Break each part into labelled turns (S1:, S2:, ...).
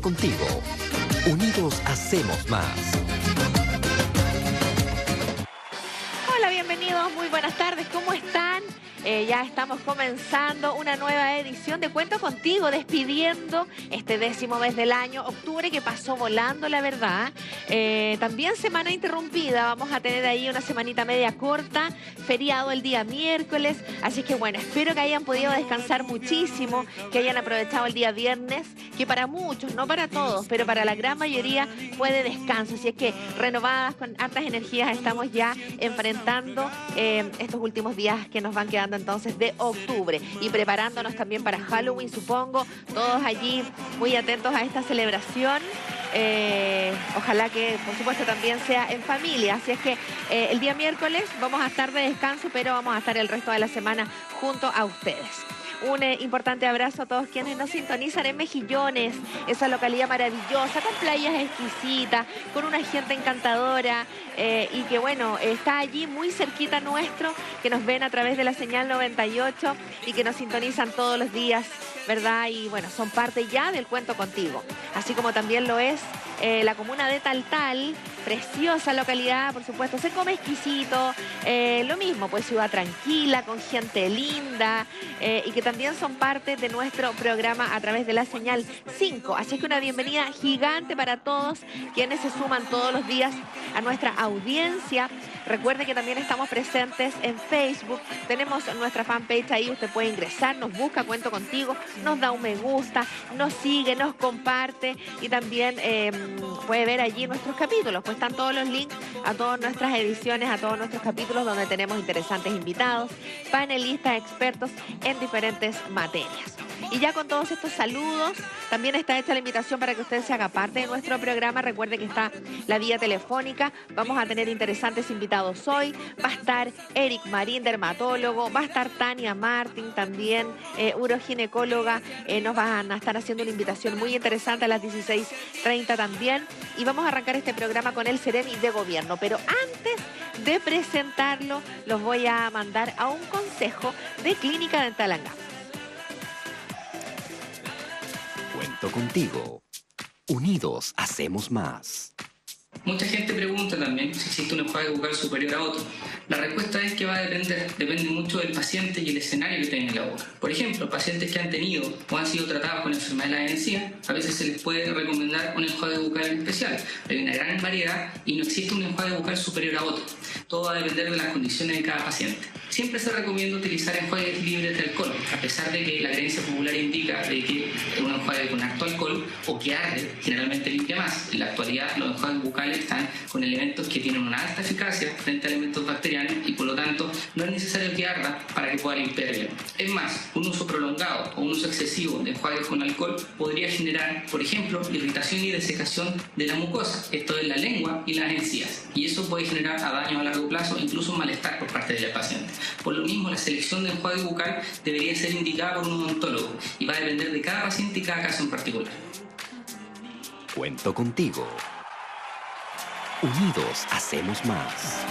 S1: contigo. Unidos hacemos más.
S2: Hola, bienvenidos, muy buenas tardes, ¿cómo están? Ya estamos comenzando una nueva edición de Cuento Contigo, despidiendo este 10º mes del año, octubre, que pasó volando, la verdad. También semana interrumpida, vamos a tener ahí una semanita media corta, feriado el día miércoles, así que bueno, espero que hayan podido descansar muchísimo, que hayan aprovechado el día viernes, que para muchos, no para todos, pero para la gran mayoría fue de descanso, así es que renovadas, con hartas energías, estamos ya enfrentando estos últimos días que nos van quedando entonces de octubre y preparándonos también para Halloween, supongo, todos allí muy atentos a esta celebración. Ojalá que, por supuesto, también sea en familia. Así es que el día miércoles vamos a estar de descanso, pero vamos a estar el resto de la semana junto a ustedes. Un importante abrazo a todos quienes nos sintonizan en Mejillones, esa localidad maravillosa, con playas exquisitas, con una gente encantadora y que, bueno, está allí muy cerquita nuestro, que nos ven a través de la señal 98 y que nos sintonizan todos los días, ¿verdad? Y, bueno, son parte ya del Cuento Contigo. Así como también lo es la comuna de Taltal, preciosa localidad, por supuesto, se come exquisito, lo mismo, pues ciudad tranquila, con gente linda y que también son parte de nuestro programa a través de la señal 5. Así es que una bienvenida gigante para todos quienes se suman todos los días a nuestra audiencia. Recuerde que también estamos presentes en Facebook, tenemos nuestra fanpage ahí, usted puede ingresar, nos busca Cuento Contigo, nos da un me gusta, nos sigue, nos comparte y también puede ver allí nuestros capítulos, pues están todos los links a todas nuestras ediciones, a todos nuestros capítulos donde tenemos interesantes invitados, panelistas, expertos en diferentes materias. Y ya con todos estos saludos, también está hecha la invitación para que usted se haga parte de nuestro programa. Recuerde que está la vía telefónica. Vamos a tener interesantes invitados hoy. Va a estar Eric Marín, dermatólogo. Va a estar Tania Martín, también uroginecóloga. Nos van a estar haciendo una invitación muy interesante a las 16:30 también. Y vamos a arrancar este programa con el Ceremi de Gobierno. Pero antes de presentarlo, los voy a mandar a un consejo de Clínica Dental Angamos.
S1: Cuento contigo. Unidos hacemos más.
S3: Mucha gente pregunta también si existe un enjuague bucal superior a otro. La respuesta es que va a depende mucho del paciente y el escenario que tenga en la boca. Por ejemplo, pacientes que han tenido o han sido tratados con enfermedad de la encía, a veces se les puede recomendar un enjuague bucal especial. Hay una gran variedad y no existe un enjuague bucal superior a otro. Todo va a depender de las condiciones de cada paciente. Siempre se recomienda utilizar enjuagues libres de alcohol, a pesar de que la creencia popular indica de que un enjuague con alto alcohol o que arde generalmente limpia más. En la actualidad los enjuagues bucales están con elementos que tienen una alta eficacia frente a elementos bacterianos y por lo tanto no es necesario que arda para que pueda limpiar bien. Es más, un uso prolongado o un uso excesivo de enjuagues con alcohol podría generar, por ejemplo, irritación y desecación de la mucosa, esto es la lengua y las encías, y eso puede generar daño a largo plazo, incluso malestar por parte del paciente. Por lo mismo, la selección de enjuague bucal debería ser indicada por un odontólogo y va a depender de cada paciente y cada caso en particular.
S1: Cuento contigo. Unidos hacemos más.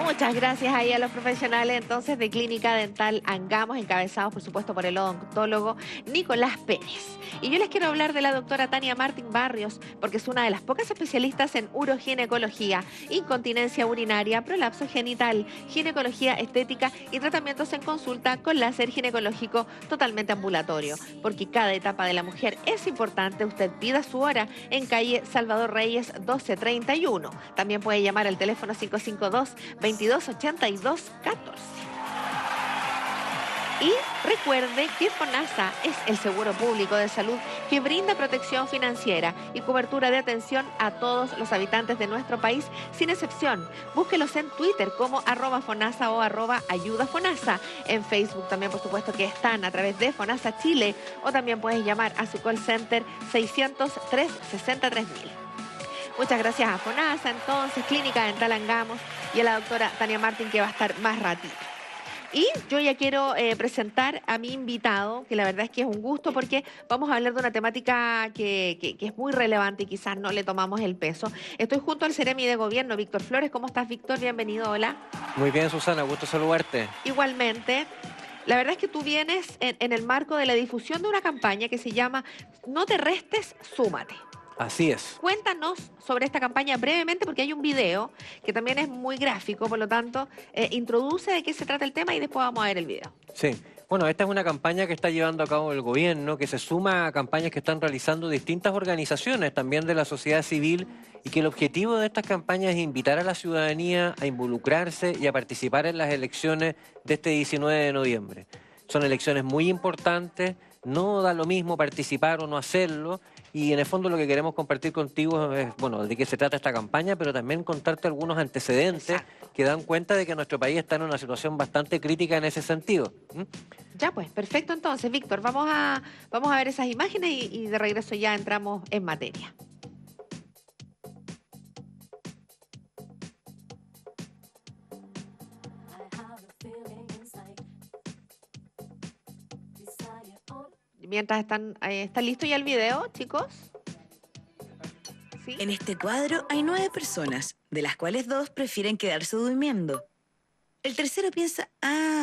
S2: Muchas gracias ahí a los profesionales entonces de Clínica Dental Angamos, encabezados por supuesto por el odontólogo Nicolás Pérez. Y yo les quiero hablar de la doctora Tania Martín Barrios, porque es una de las pocas especialistas en uroginecología, incontinencia urinaria, prolapso genital, ginecología estética y tratamientos en consulta con láser ginecológico totalmente ambulatorio. Porque cada etapa de la mujer es importante, usted pida su hora en calle Salvador Reyes 1231. También puede llamar al teléfono 552-2282-14. Y recuerde que FONASA es el seguro público de salud que brinda protección financiera y cobertura de atención a todos los habitantes de nuestro país, sin excepción. Búsquelos en Twitter como @FONASA o @AyudaFONASA. En Facebook también, por supuesto, que están a través de FONASA Chile, o también puedes llamar a su call center 600-363-000. Muchas gracias a FONASA, entonces, Clínica Dental Angamos y a la doctora Tania Martín, que va a estar más ratito. Y yo ya quiero presentar a mi invitado, que la verdad es que es un gusto porque vamos a hablar de una temática que es muy relevante y quizás no le tomamos el peso. Estoy junto al Ceremi de Gobierno, Víctor Flores. ¿Cómo estás, Víctor? Bienvenido, hola.
S4: Muy bien, Susana, gusto saludarte.
S2: Igualmente. La verdad es que tú vienes en el marco de la difusión de una campaña que se llama No te restes, súmate.
S4: Así es.
S2: Cuéntanos sobre esta campaña brevemente, porque hay un video que también es muy gráfico, por lo tanto, introduce de qué se trata el tema y después vamos a ver el video.
S4: Sí. Bueno, esta es una campaña que está llevando a cabo el gobierno, que se suma a campañas que están realizando distintas organizaciones, también de la sociedad civil, y que el objetivo de estas campañas es invitar a la ciudadanía a involucrarse y a participar en las elecciones de este 19 de noviembre. Son elecciones muy importantes, no da lo mismo participar o no hacerlo, y en el fondo lo que queremos compartir contigo es, bueno, de qué se trata esta campaña, pero también contarte algunos antecedentes que dan cuenta de que nuestro país está en una situación bastante crítica en ese sentido.
S2: Ya pues, perfecto entonces, Víctor. Vamos a ver esas imágenes y de regreso ya entramos en materia. Mientras ¿está listo ya el video, chicos? ¿Sí?
S5: En este cuadro hay 9 personas, de las cuales 2 prefieren quedarse durmiendo. El tercero piensa,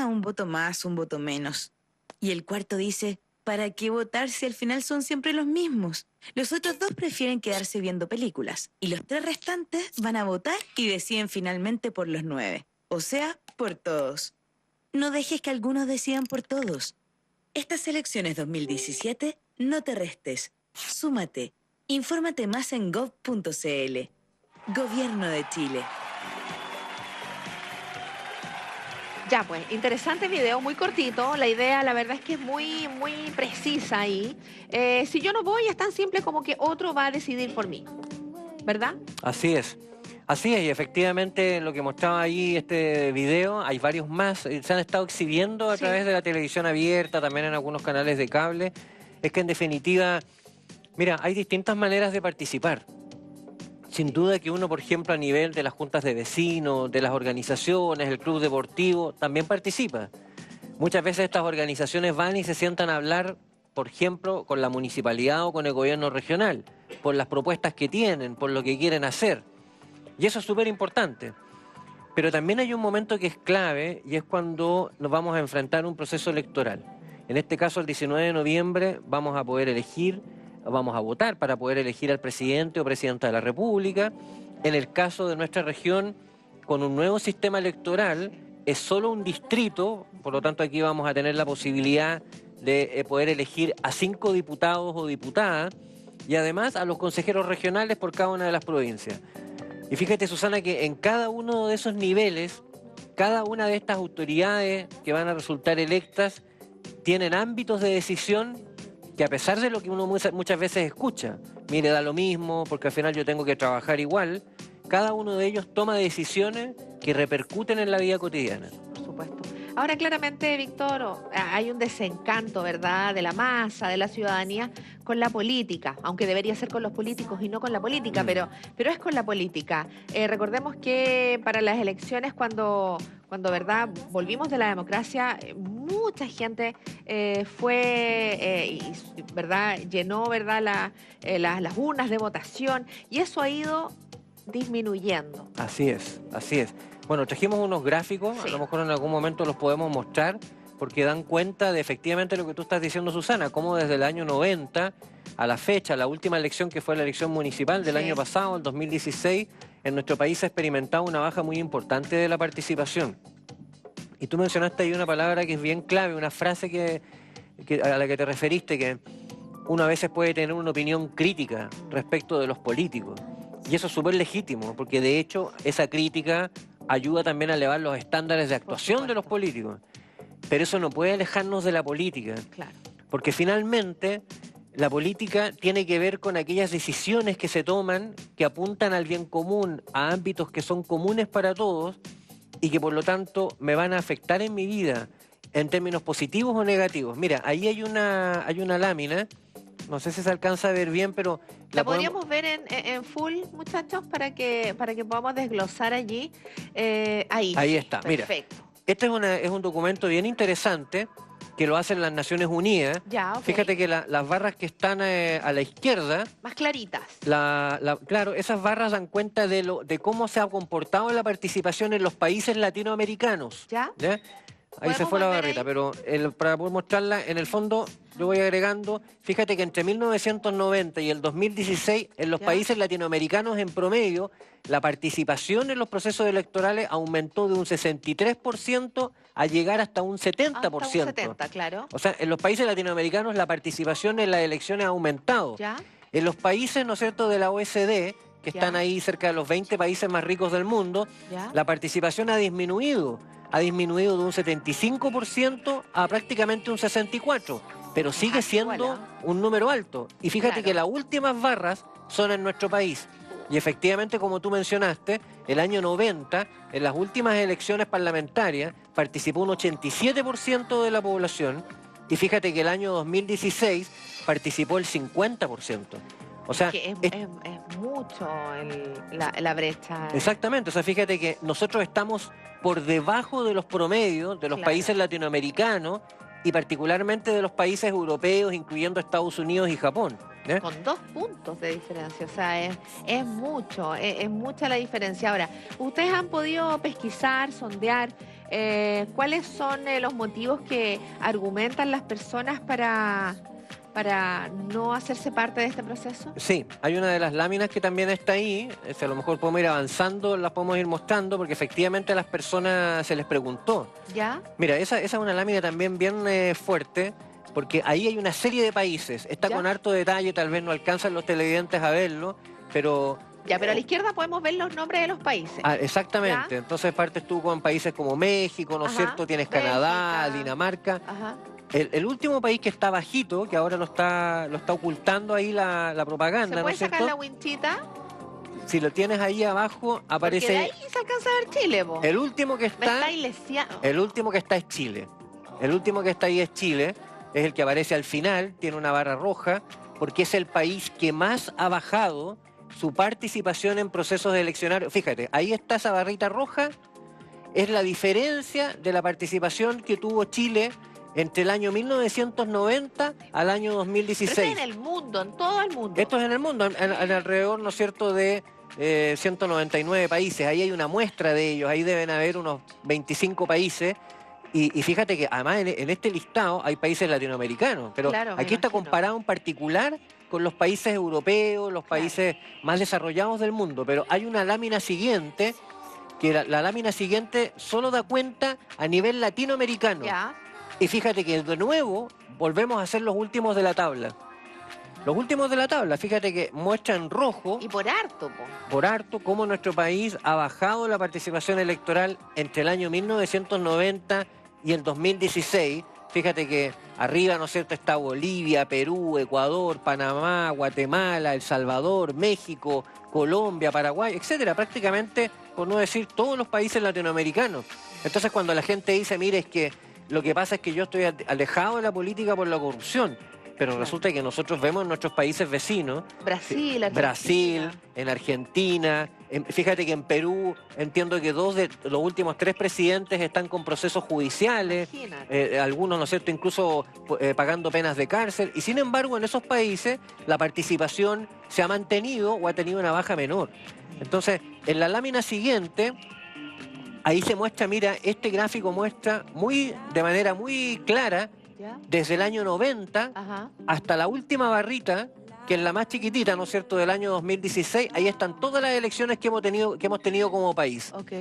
S5: un voto más, un voto menos. Y el cuarto dice, ¿para qué votar si al final son siempre los mismos? Los otros 2 prefieren quedarse viendo películas. Y los 3 restantes van a votar y deciden finalmente por los 9. O sea, por todos. No dejes que algunos decidan por todos. Estas elecciones 2017, no te restes. Súmate. Infórmate más en gov.cl. Gobierno de Chile.
S2: Ya pues, interesante video, muy cortito. La idea, la verdad es que es muy precisa ahí. Si yo no voy, es tan simple como que otro va a decidir por mí, ¿verdad?
S4: Así es. Así es, y efectivamente lo que mostraba ahí este video, hay varios más, se han estado exhibiendo a través de la televisión abierta, también en algunos canales de cable. Es que en definitiva, mira, hay distintas maneras de participar. Sin duda que uno, por ejemplo, a nivel de las juntas de vecinos, de las organizaciones, el club deportivo, también participa. Muchas veces estas organizaciones van y se sientan a hablar, por ejemplo, con la municipalidad o con el gobierno regional, por las propuestas que tienen, por lo que quieren hacer. Y eso es súper importante. Pero también hay un momento que es clave y es cuando nos vamos a enfrentar a un proceso electoral. En este caso, el 19 de noviembre vamos a poder elegir, vamos a votar para poder elegir al presidente o presidenta de la República. En el caso de nuestra región, con un nuevo sistema electoral, es solo un distrito, por lo tanto aquí vamos a tener la posibilidad de poder elegir a 5 diputados o diputadas y además a los consejeros regionales por cada una de las provincias. Y fíjate, Susana, que en cada uno de esos niveles, cada una de estas autoridades que van a resultar electas tienen ámbitos de decisión que a pesar de lo que uno muchas veces escucha, mire, da lo mismo, porque al final yo tengo que trabajar igual, cada uno de ellos toma decisiones que repercuten en la vida cotidiana.
S2: Por supuesto. Ahora, claramente, Víctor, hay un desencanto, ¿verdad?, de la masa, de la ciudadanía con la política, aunque debería ser con los políticos y no con la política, pero es con la política. Recordemos que para las elecciones, cuando ¿verdad?, volvimos de la democracia, mucha gente fue, ¿verdad?, llenó, ¿verdad?, las urnas de votación y eso ha ido disminuyendo.
S4: Así es, así es. Bueno, trajimos unos gráficos, a lo mejor en algún momento los podemos mostrar, porque dan cuenta de efectivamente lo que tú estás diciendo, Susana, cómo desde el año 90 a la fecha, la última elección que fue la elección municipal del año pasado, el 2016, en nuestro país se ha experimentado una baja muy importante de la participación. Y tú mencionaste ahí una palabra que es bien clave, una frase a la que te referiste, que uno a veces puede tener una opinión crítica respecto de los políticos. Y eso es súper legítimo, porque de hecho esa crítica ayuda también a elevar los estándares de actuación de los políticos. Pero eso no puede alejarnos de la política.
S2: Claro.
S4: Porque finalmente la política tiene que ver con aquellas decisiones que se toman, que apuntan al bien común, a ámbitos que son comunes para todos y que por lo tanto me van a afectar en mi vida en términos positivos o negativos. Mira, ahí hay una lámina. No sé si se alcanza a ver bien, pero...
S2: ¿La podríamos ver en full, muchachos, para que podamos desglosar allí? Ahí.
S4: Ahí está,
S2: perfecto.
S4: Mira. Este es un documento bien interesante que lo hacen las Naciones Unidas.
S2: Ya, ok.
S4: Fíjate que las barras que están a la izquierda...
S2: Más claritas.
S4: Claro, esas barras dan cuenta de cómo se ha comportado la participación en los países latinoamericanos.
S2: ¿Ya?
S4: Ahí se
S2: ¿Podemos
S4: fue la
S2: volver
S4: barrita,
S2: ahí?
S4: pero para poder mostrarla, en el fondo yo voy agregando, fíjate que entre 1990 y el 2016, en los
S2: Ya.
S4: países latinoamericanos en promedio, la participación en los procesos electorales aumentó de un 63% a llegar hasta un 70%.
S2: Hasta un 70, claro.
S4: O sea, en los países latinoamericanos la participación en las elecciones ha aumentado.
S2: ¿Ya?
S4: En los países, ¿no es cierto?, de la OECD, que
S2: Ya.
S4: están ahí cerca de los 20 países más ricos del mundo,
S2: ¿Ya?
S4: la participación ha disminuido. Ha disminuido de un 75% a prácticamente un 64%. Pero sigue
S2: harto
S4: siendo
S2: igual,
S4: un número alto. Y fíjate
S2: Claro.
S4: que las últimas barras son en nuestro país. Y efectivamente, como tú mencionaste, el año 90, en las últimas elecciones parlamentarias, participó un 87% de la población. Y fíjate que el año 2016 participó el 50%. O sea,
S2: Que es mucho la brecha.
S4: exactamente, o sea, fíjate que nosotros estamos por debajo de los promedios de los
S2: Claro.
S4: países latinoamericanos y particularmente de los países europeos, incluyendo Estados Unidos y Japón. ¿Eh?
S2: Con 2 puntos de diferencia, o sea, es mucho, es mucha la diferencia. Ahora, ¿ustedes han podido pesquisar, sondear cuáles son los motivos que argumentan las personas para no hacerse parte de este proceso?
S4: Sí, hay una de las láminas que también está ahí, a lo mejor podemos ir avanzando, las podemos ir mostrando, porque efectivamente a las personas se les preguntó.
S2: ¿Ya?
S4: Mira, esa es una lámina también bien fuerte, porque ahí hay una serie de países, está
S2: ¿Ya?
S4: con harto detalle, tal vez no alcanzan los televidentes a verlo, pero...
S2: Ya, pero a la izquierda podemos ver los nombres de los países.
S4: Exactamente,
S2: ¿Ya?
S4: entonces partes tú con países como México, ¿no es
S2: Ajá,
S4: cierto? Tienes Canadá,
S2: Bélgica.
S4: Dinamarca.
S2: Ajá.
S4: El último país que está bajito, que ahora lo está ocultando ahí la propaganda,
S2: ¿Se
S4: ¿no
S2: puede
S4: es
S2: sacar
S4: cierto?
S2: la winchita?
S4: Si lo tienes ahí abajo,
S2: Porque de
S4: aparece
S2: ahí se alcanza a ver Chile, po.
S4: el último que
S2: Me
S4: está,
S2: está ilesiando.
S4: el último que está es Chile. El último que está ahí es Chile, es el que aparece al final, tiene una barra roja, porque es el país que más ha bajado su participación en procesos eleccionarios. Fíjate, ahí está esa barrita roja, es la diferencia de la participación que tuvo Chile entre el año 1990 al año
S2: Pero
S4: 2016.
S2: esto es en el mundo, en todo el mundo.
S4: Esto es en el mundo, en alrededor, ¿no es cierto?, de 199 países. Ahí hay una muestra de ellos, ahí deben haber unos 25 países. Y fíjate que además en este listado hay países latinoamericanos, pero
S2: Claro, me
S4: aquí está
S2: imagino.
S4: comparado en particular con los países europeos, los países más desarrollados del mundo. Pero hay una lámina siguiente, que la lámina siguiente solo da cuenta a nivel latinoamericano.
S2: Ya.
S4: Y fíjate que de nuevo volvemos a ser los últimos de la tabla. Los últimos de la tabla, fíjate que muestra en rojo,
S2: Y por harto, po.
S4: por harto, cómo nuestro país ha bajado la participación electoral entre el año 1990 y el 2016. Fíjate que arriba, ¿no es cierto?, está Bolivia, Perú, Ecuador, Panamá, Guatemala, El Salvador, México, Colombia, Paraguay, etcétera. Prácticamente, por no decir, todos los países latinoamericanos. Entonces, cuando la gente dice, mire, es que lo que pasa es que yo estoy alejado de la política por la corrupción, pero resulta que nosotros vemos en nuestros países vecinos,
S2: Brasil, Argentina.
S4: Brasil, en Argentina, fíjate que en Perú entiendo que 2 de los últimos 3 presidentes están con procesos judiciales,
S2: Imagínate.
S4: algunos, ¿no es cierto?, incluso pagando penas de cárcel, y sin embargo en esos países la participación se ha mantenido o ha tenido una baja menor. Entonces, en la lámina siguiente, ahí se muestra, mira, este gráfico muestra de manera muy clara,
S2: ¿Ya?
S4: desde el año 90
S2: Ajá.
S4: hasta la última barrita, que es la más chiquitita, ¿no es cierto?, del año 2016, ahí están todas las elecciones que hemos tenido como país.
S2: Ok.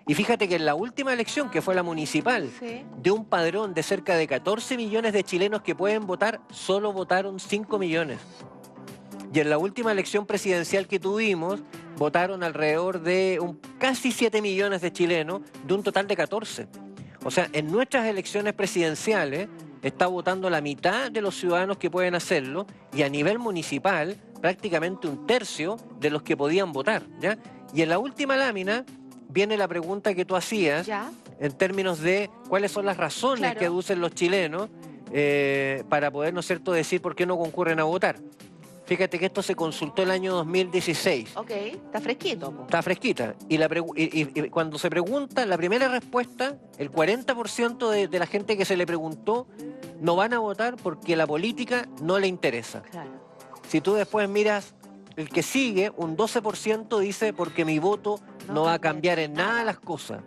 S4: Y fíjate que en la última elección, que fue la municipal,
S2: Sí.
S4: de un padrón de cerca de 14 millones de chilenos que pueden votar, solo votaron 5 millones. Y en la última elección presidencial que tuvimos, votaron alrededor de casi 7 millones de chilenos, de un total de 14. O sea, en nuestras elecciones presidenciales está votando la mitad de los ciudadanos que pueden hacerlo, y a nivel municipal prácticamente 1/3 de los que podían votar, ¿ya? Y en la última lámina viene la pregunta que tú hacías
S2: ¿Ya?
S4: en términos de cuáles son las razones
S2: Claro.
S4: que aducen los chilenos para poder, ¿no es cierto?, decir por qué no concurren a votar. Fíjate que esto se consultó el año 2016.
S2: Ok. Está fresquito, po.
S4: Está fresquita. Y cuando se pregunta, la primera respuesta, el 40% de la gente que se le preguntó no van a votar porque la política no le interesa.
S2: Claro.
S4: Si tú después miras el que sigue, un 12% dice porque mi voto no va a cambiar en nada las cosas.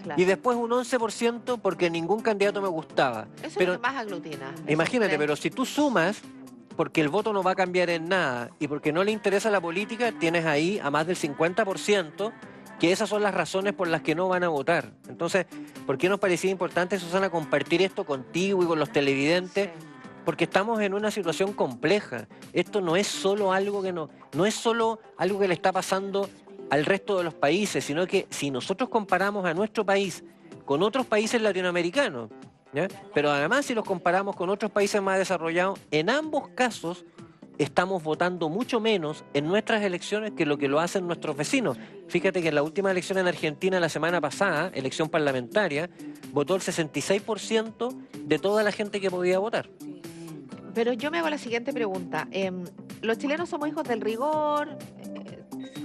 S2: Claro.
S4: Y después un 11% porque ningún candidato me gustaba.
S2: Eso es
S4: Pero
S2: lo que más aglutina.
S4: imagínate,
S2: esos
S4: pero si tú sumas, porque el voto no va a cambiar en nada y porque no le interesa la política, tienes ahí a más del 50% que esas son las razones por las que no van a votar. Entonces, ¿por qué nos parecía importante, Susana, compartir esto contigo y con los televidentes?
S2: tres. Sí.
S4: Porque estamos en una situación compleja. Esto no es solo algo que no es solo algo que le está pasando al resto de los países, sino que si nosotros comparamos a nuestro país con otros países latinoamericanos, ¿ya? Pero además si los comparamos con otros países más desarrollados, en ambos casos estamos votando mucho menos en nuestras elecciones que lo que lo hacen nuestros vecinos. Fíjate que en la última elección en Argentina la semana pasada, elección parlamentaria, votó el 66% de toda la gente que podía votar.
S2: Pero yo me hago la siguiente pregunta. Los chilenos somos hijos del rigor,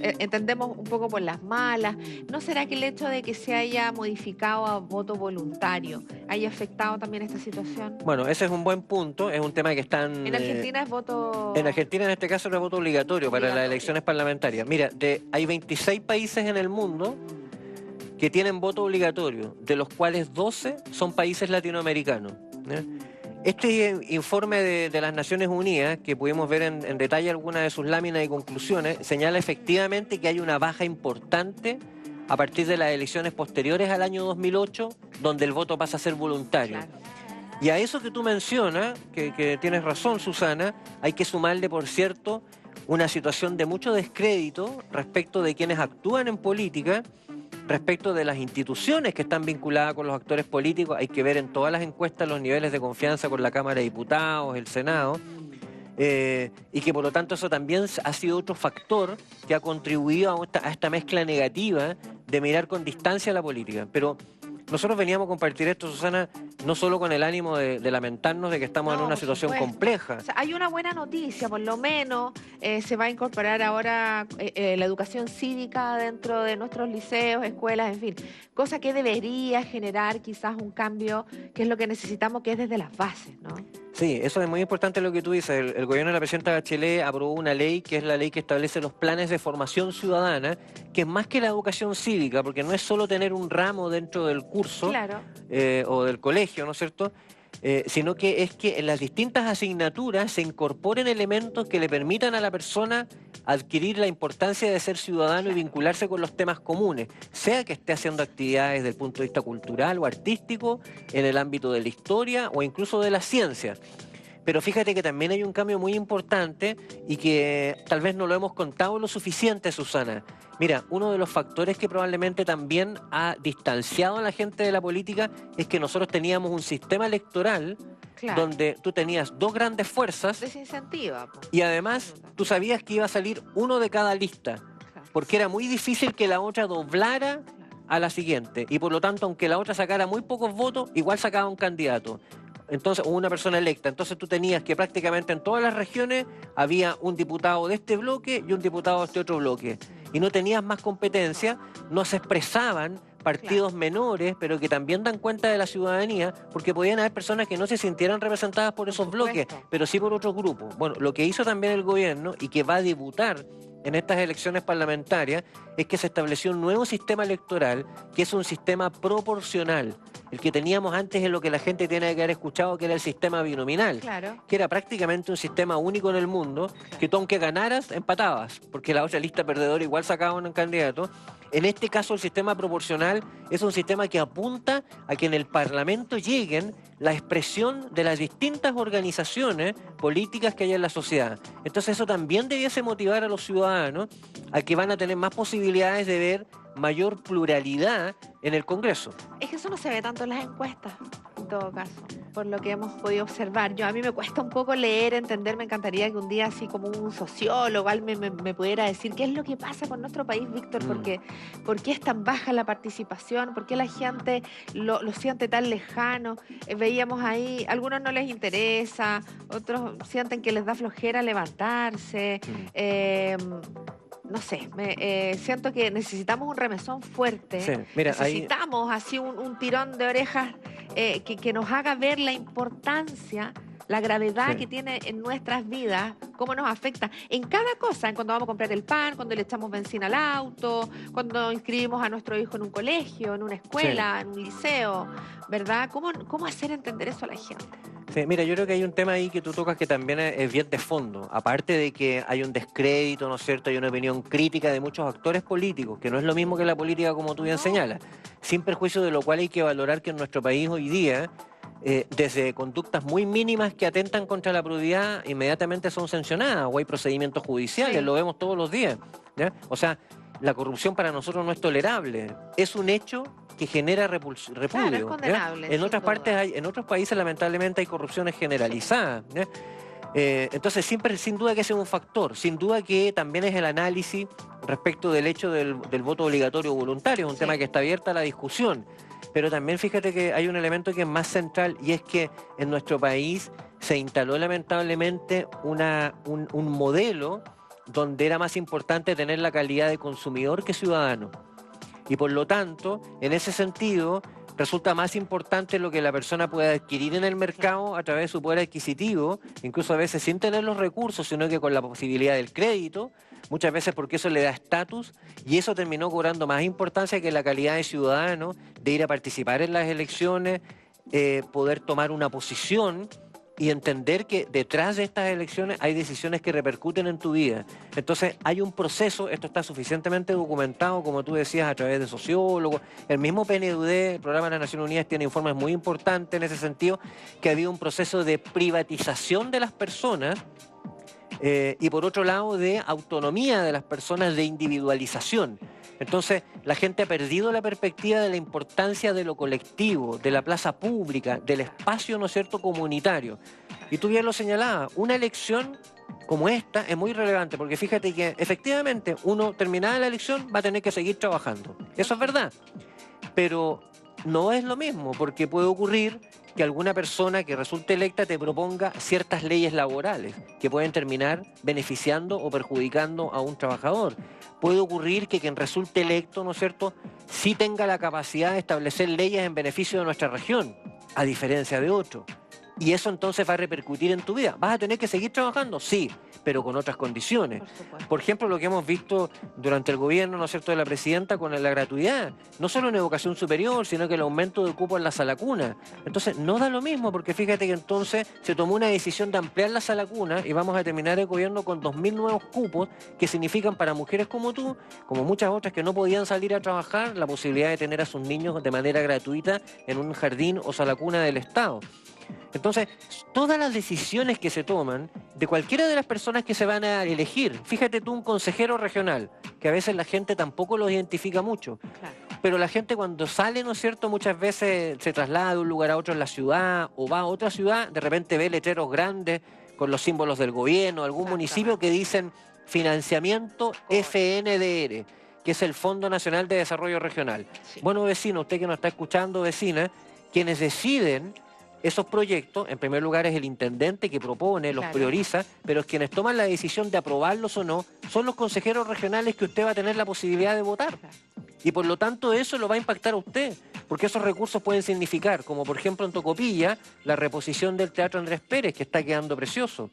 S2: entendemos un poco por las malas. ¿No será que el hecho de que se haya modificado a voto voluntario haya afectado también esta situación?
S4: Bueno, ese es un buen punto, es un tema que están...
S2: En Argentina es voto...
S4: En Argentina en este caso es voto obligatorio para las elecciones parlamentarias. Mira, hay 26 países en el mundo que tienen voto obligatorio, de los cuales 12 son países latinoamericanos, ¿ya? Este informe de las Naciones Unidas, que pudimos ver en detalle algunas de sus láminas y conclusiones, señala efectivamente que hay una baja importante a partir de las elecciones posteriores al año 2008, donde el voto pasa a ser voluntario.
S2: Claro.
S4: Y a eso que tú mencionas, que tienes razón, Susana, hay que sumarle, por cierto, una situación de mucho descrédito respecto de quienes actúan en política, respecto de las instituciones que están vinculadas con los actores políticos. Hay que ver en todas las encuestas los niveles de confianza con la Cámara de Diputados, el Senado, y que por lo tanto eso también ha sido otro factor que ha contribuido a esta mezcla negativa de mirar con distancia la política. Pero nosotros veníamos a compartir esto, Susana, no solo con el ánimo de lamentarnos de que estamos en
S2: No,
S4: una
S2: por
S4: situación
S2: supuesto.
S4: compleja.
S2: O sea, hay una buena noticia, por lo menos se va a incorporar ahora la educación cívica dentro de nuestros liceos, escuelas, en fin, cosa que debería generar quizás un cambio, que es lo que necesitamos, que es desde las bases, ¿no?
S4: Sí, eso es muy importante lo que tú dices. El gobierno de la presidenta Bachelet aprobó una ley que es la ley que establece los planes de formación ciudadana, que es más que la educación cívica, porque no es solo tener un ramo dentro del curso
S2: Claro.
S4: o del colegio, ¿no es cierto? Sino que es que en las distintas asignaturas se incorporen elementos que le permitan a la persona adquirir la importancia de ser ciudadano y vincularse con los temas comunes, sea que esté haciendo actividades desde el punto de vista cultural o artístico, en el ámbito de la historia o incluso de la ciencia. Pero fíjate que también hay un cambio muy importante y que tal vez no lo hemos contado lo suficiente, Susana. Mira, uno de los factores que probablemente también ha distanciado a la gente de la política es que nosotros teníamos un sistema electoral
S2: Claro.
S4: donde tú tenías dos grandes fuerzas
S2: Desincentiva. Po.
S4: y además tú sabías que iba a salir uno de cada lista,
S2: Claro.
S4: porque era muy difícil que la otra doblara a la siguiente y por lo tanto, aunque la otra sacara muy pocos votos, igual sacaba un candidato. Entonces, o una persona electa. Entonces tú tenías que prácticamente en todas las regiones había un diputado de este bloque y un diputado de este otro bloque. Y no tenías más competencia, no se expresaban partidos menores, pero que también dan cuenta de la ciudadanía, porque podían haber personas que no se sintieran representadas por esos bloques,
S2: supuesto.
S4: pero sí por otros grupos. Bueno, lo que hizo también el gobierno y que va a debutar en estas elecciones parlamentarias es que se estableció un nuevo sistema electoral que es un sistema proporcional. El que teníamos antes es lo que la gente tiene que haber escuchado, que era el sistema binominal,
S2: Claro.
S4: que era prácticamente un sistema único en el mundo, que tú aunque ganaras, empatabas, porque la otra lista perdedora igual sacaba un candidato. En este caso el sistema proporcional es un sistema que apunta a que en el Parlamento lleguen la expresión de las distintas organizaciones políticas que hay en la sociedad. Entonces eso también debiese motivar a los ciudadanos a que van a tener más posibilidades de ver mayor pluralidad en el Congreso.
S2: Es que eso no se ve tanto en las encuestas, en todo caso, por lo que hemos podido observar. A mí me cuesta un poco leer, entender, me encantaría que un día así como un sociólogo me pudiera decir qué es lo que pasa con nuestro país, Víctor, porque ¿por qué es tan baja la participación? ¿Por qué la gente lo siente tan lejano? Veíamos ahí, a algunos no les interesa, otros sienten que les da flojera levantarse. No sé, siento que necesitamos un remesón fuerte.
S4: Sí, mira,
S2: necesitamos así un tirón de orejas que nos haga ver la importancia la gravedad
S4: Sí.
S2: que tiene en nuestras vidas, cómo nos afecta en cada cosa, en cuando vamos a comprar el pan, cuando le echamos benzina al auto, cuando inscribimos a nuestro hijo en un colegio, en una escuela, en un liceo, ¿verdad? ¿Cómo hacer entender eso a la gente?
S4: Sí, mira, yo creo que hay un tema ahí que tú tocas que también es bien de fondo. Aparte de que hay un descrédito, ¿no es cierto? Hay una opinión crítica de muchos actores políticos, que no es lo mismo que la política como tú bien
S2: No.
S4: señalas. Sin perjuicio de lo cual hay que valorar que en nuestro país hoy día, desde conductas muy mínimas que atentan contra la probidad, inmediatamente son sancionadas o hay procedimientos judiciales,
S2: Sí.
S4: lo vemos todos los días, ¿ya? O sea, la corrupción para nosotros no es tolerable. Es un hecho que genera repudio.
S2: Claro, es
S4: ¿ya?
S2: condenable,
S4: En
S2: sin
S4: otras
S2: duda.
S4: partes en otros países lamentablemente hay corrupciones generalizadas, ¿ya? Entonces siempre, sin duda que ese es un factor, sin duda que también es el análisis respecto del hecho del voto obligatorio o voluntario, es un
S2: Sí.
S4: tema que está abierta a la discusión, pero también fíjate que hay un elemento que es más central y es que en nuestro país se instaló lamentablemente un modelo donde era más importante tener la calidad de consumidor que ciudadano. Y por lo tanto, en ese sentido, resulta más importante lo que la persona puede adquirir en el mercado a través de su poder adquisitivo, incluso a veces sin tener los recursos, sino que con la posibilidad del crédito, muchas veces porque eso le da estatus, y eso terminó cobrando más importancia que la calidad de ciudadano, de ir a participar en las elecciones, poder tomar una posición y entender que detrás de estas elecciones hay decisiones que repercuten en tu vida. Entonces hay un proceso, esto está suficientemente documentado, como tú decías, a través de sociólogos. El mismo PNUD, el Programa de las Naciones Unidas, tiene informes muy importantes en ese sentido, que ha habido un proceso de privatización de las personas y por otro lado de autonomía de las personas, de individualización. Entonces, la gente ha perdido la perspectiva de la importancia de lo colectivo, de la plaza pública, del espacio, ¿no es cierto?, comunitario. Y tú bien lo señalabas, una elección como esta es muy relevante, porque fíjate que efectivamente uno terminada la elección va a tener que seguir trabajando. Eso es verdad. Pero no es lo mismo, porque puede ocurrir que alguna persona que resulte electa te proponga ciertas leyes laborales que pueden terminar beneficiando o perjudicando a un trabajador. Puede ocurrir que quien resulte electo, ¿no es cierto?, sí tenga la capacidad de establecer leyes en beneficio de nuestra región, a diferencia de otro. Y eso entonces va a repercutir en tu vida. ¿Vas a tener que seguir trabajando? Sí, pero con otras condiciones.
S2: Por supuesto.
S4: Por ejemplo, lo que hemos visto durante el gobierno, ¿no es cierto?, de la presidenta con la gratuidad, no solo en educación superior, sino que el aumento de cupo en la sala cuna. Entonces, no da lo mismo, porque fíjate que entonces se tomó una decisión de ampliar la sala cuna y vamos a terminar el gobierno con 2.000 nuevos cupos que significan para mujeres como tú, como muchas otras que no podían salir a trabajar, la posibilidad de tener a sus niños de manera gratuita en un jardín o sala cuna del Estado. Entonces, todas las decisiones que se toman de cualquiera de las personas que se van a elegir, fíjate tú un consejero regional, que a veces la gente tampoco los identifica mucho,
S2: Claro.
S4: pero la gente cuando sale, ¿no es cierto?, muchas veces se traslada de un lugar a otro en la ciudad o va a otra ciudad, de repente ve letreros grandes con los símbolos del gobierno, algún municipio que dicen financiamiento FNDR, que es el Fondo Nacional de Desarrollo Regional.
S2: Sí.
S4: Bueno, vecino, usted que nos está escuchando, vecina, quienes deciden esos proyectos, en primer lugar es el intendente que propone, los
S2: Claro.
S4: prioriza, pero quienes toman la decisión de aprobarlos o no son los consejeros regionales que usted va a tener la posibilidad de votar.
S2: Claro.
S4: Y por lo tanto eso lo va a impactar a usted, porque esos recursos pueden significar, como por ejemplo en Tocopilla, la reposición del Teatro Andrés Pérez, que está quedando precioso.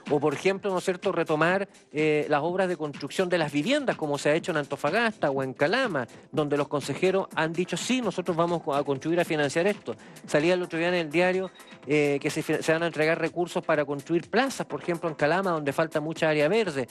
S4: O por ejemplo, ¿no es cierto?, retomar las obras de construcción de las viviendas, como se ha hecho en Antofagasta o en Calama, donde los consejeros han dicho, sí, nosotros vamos a contribuir a financiar esto. Salía el otro día en el diario que se van a entregar recursos para construir plazas, por ejemplo en Calama, donde falta mucha área verde.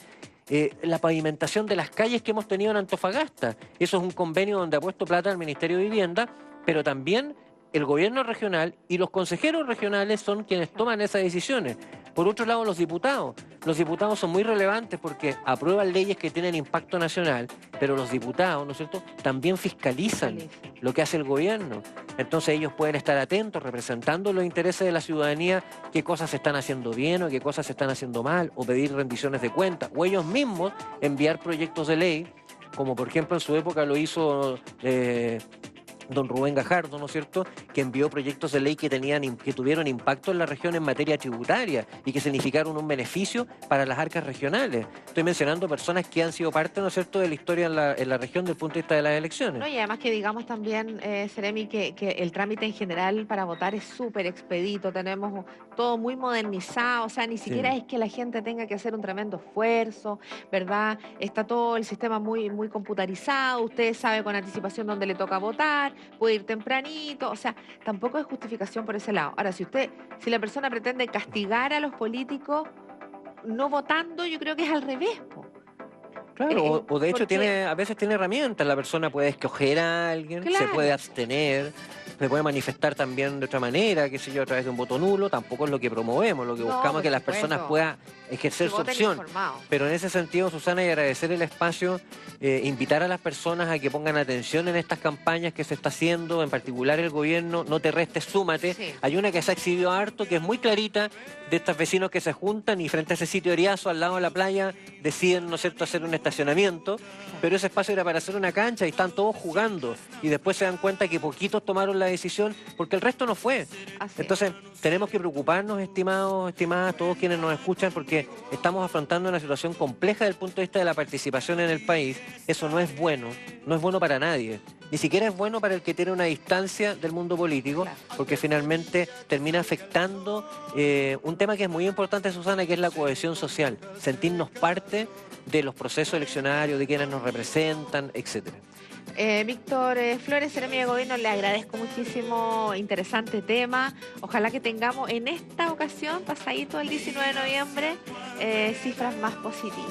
S4: La pavimentación de las calles que hemos tenido en Antofagasta. Eso es un convenio donde ha puesto plata el Ministerio de Vivienda, pero también el gobierno regional y los consejeros regionales son quienes toman esas decisiones. Por otro lado, los diputados. Los diputados son muy relevantes porque aprueban leyes que tienen impacto nacional, pero los diputados, ¿no es cierto?, también fiscalizan lo que hace el gobierno. Entonces ellos pueden estar atentos, representando los intereses de la ciudadanía, qué cosas se están haciendo bien o qué cosas se están haciendo mal, o pedir rendiciones de cuentas, o ellos mismos enviar proyectos de ley, como por ejemplo en su época lo hizo don Rubén Gajardo, ¿no es cierto?, que envió proyectos de ley que tuvieron impacto en la región en materia tributaria y que significaron un beneficio para las arcas regionales. Estoy mencionando personas que han sido parte, ¿no es cierto?, de la historia en la región desde el punto de vista de las elecciones.
S2: No, y además que digamos también, Seremi, que el trámite en general para votar es súper expedito, tenemos todo muy modernizado, o sea, ni siquiera es que la gente tenga que hacer un tremendo esfuerzo, ¿verdad? Está todo el sistema muy, muy computarizado, usted sabe con anticipación dónde le toca votar, puede ir tempranito, o sea, tampoco es justificación por ese lado. Ahora, si la persona pretende castigar a los políticos no votando, yo creo que es al revés, po.
S4: Claro, o de hecho a veces tiene herramientas, la persona puede escoger a alguien, se
S2: Claro.
S4: puede abstener, se puede manifestar también de otra manera, qué sé yo, a través de un voto nulo, tampoco es lo que promovemos, lo que
S2: No,
S4: buscamos
S2: por
S4: es que las
S2: supuesto.
S4: personas puedan ejercer
S2: Que
S4: su
S2: voten
S4: opción.
S2: informados.
S4: Pero en ese sentido, Susana, y agradecer el espacio, invitar a las personas a que pongan atención en estas campañas que se está haciendo, en particular el gobierno, no te restes, súmate.
S2: Sí.
S4: Hay una que se ha exhibido harto, que es muy clarita, de estos vecinos que se juntan y frente a ese sitio de Eriazo, al lado de la playa, deciden, ¿no es cierto?, hacer un estacionamiento, pero ese espacio era para hacer una cancha y están todos jugando. Y después se dan cuenta que poquitos tomaron la decisión porque el resto no fue.
S2: Así es.
S4: Entonces, tenemos que preocuparnos, estimados, estimadas, todos quienes nos escuchan, porque estamos afrontando una situación compleja desde el punto de vista de la participación en el país. Eso no es bueno para nadie. Ni siquiera es bueno para el que tiene una distancia del mundo político,
S2: Claro.
S4: porque finalmente termina afectando un tema que es muy importante, Susana, que es la cohesión social. Sentirnos parte de los procesos eleccionarios, de quienes nos representan, etcétera.
S2: Víctor Flores, Seremi de Gobierno, le agradezco muchísimo, interesante tema. Ojalá que tengamos en esta ocasión, pasadito el 19 de noviembre, cifras más positivas.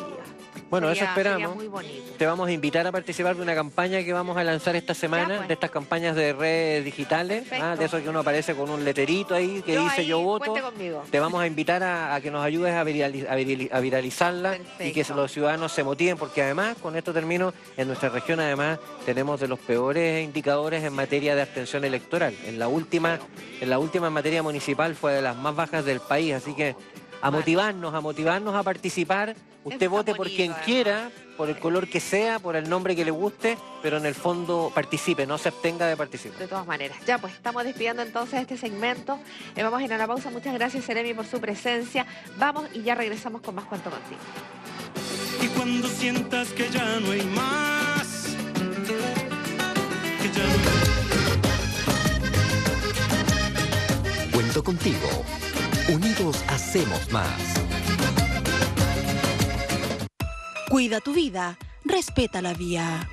S4: Bueno, eso
S2: Sería
S4: esperamos.
S2: muy bonito.
S4: Te vamos a invitar a participar de una campaña que vamos a lanzar esta semana,
S2: Ya, pues.
S4: de estas campañas de redes digitales,
S2: Perfecto.
S4: de eso que uno aparece con un letrerito ahí que dice
S2: ahí,
S4: yo voto.
S2: cuente conmigo.
S4: Te vamos a invitar a que nos ayudes a viralizarla y que
S2: Perfecto.
S4: los ciudadanos se motiven, porque además, con esto termino, en nuestra región además tenemos de los peores indicadores en materia de abstención electoral. En la última en materia municipal fue de las más bajas del país, así que a motivarnos a participar. Usted
S2: Eso
S4: vote
S2: está
S4: por
S2: bonito,
S4: quien
S2: además.
S4: quiera, por el color que sea, por el nombre que le guste, pero en el fondo participe, no se abstenga de participar.
S2: De todas maneras. Ya, pues estamos despidiendo entonces este segmento. Vamos a ir a la pausa. Muchas gracias, Seremi, por su presencia. Vamos y ya regresamos con más Cuento Contigo.
S6: Y cuando sientas que ya no hay más, que ya no...
S1: Cuento contigo. Unidos hacemos más.
S7: Cuida tu vida, respeta la vía.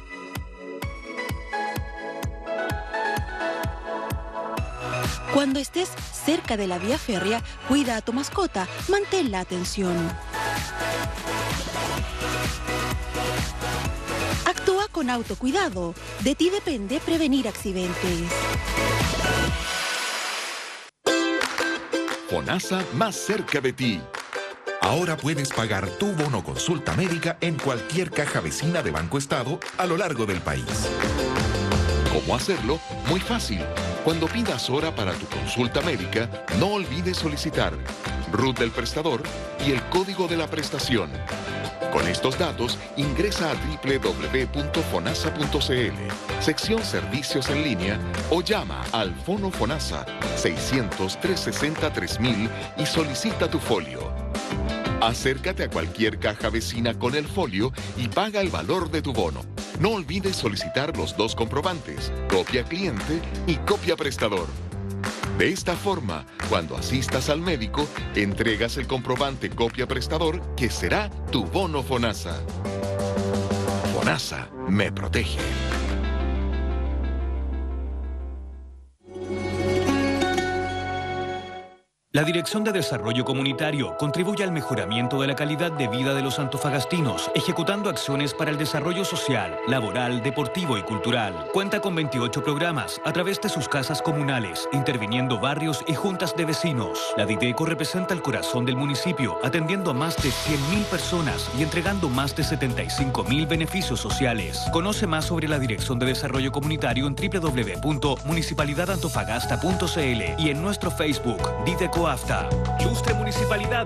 S7: Cuando estés cerca de la vía férrea, cuida a tu mascota, mantén la atención. Actúa con autocuidado. De ti depende prevenir accidentes.
S8: FONASA más cerca de ti. Ahora puedes pagar tu bono consulta médica en cualquier caja vecina de Banco Estado a lo largo del país. ¿Cómo hacerlo? Muy fácil. Cuando pidas hora para tu consulta médica, no olvides solicitar RUT del prestador y el código de la prestación. Con estos datos, ingresa a www.fonasa.cl, sección Servicios en línea, o llama al Fono FONASA 600-360-3000 y solicita tu folio. Acércate a cualquier caja vecina con el folio y paga el valor de tu bono. No olvides solicitar los dos comprobantes, copia cliente y copia prestador. De esta forma, cuando asistas al médico, entregas el comprobante copia prestador que será tu bono FONASA. FONASA me protege.
S9: La Dirección de Desarrollo Comunitario contribuye al mejoramiento de la calidad de vida de los antofagastinos, ejecutando acciones para el desarrollo social, laboral, deportivo y cultural. Cuenta con 28 programas a través de sus casas comunales, interviniendo barrios y juntas de vecinos. La Dideco representa el corazón del municipio, atendiendo a más de 100.000 personas y entregando más de 75.000 beneficios sociales. Conoce más sobre la Dirección de Desarrollo Comunitario en www.municipalidadantofagasta.cl y en nuestro Facebook, Dideco AFTA. Ilustre Municipalidad.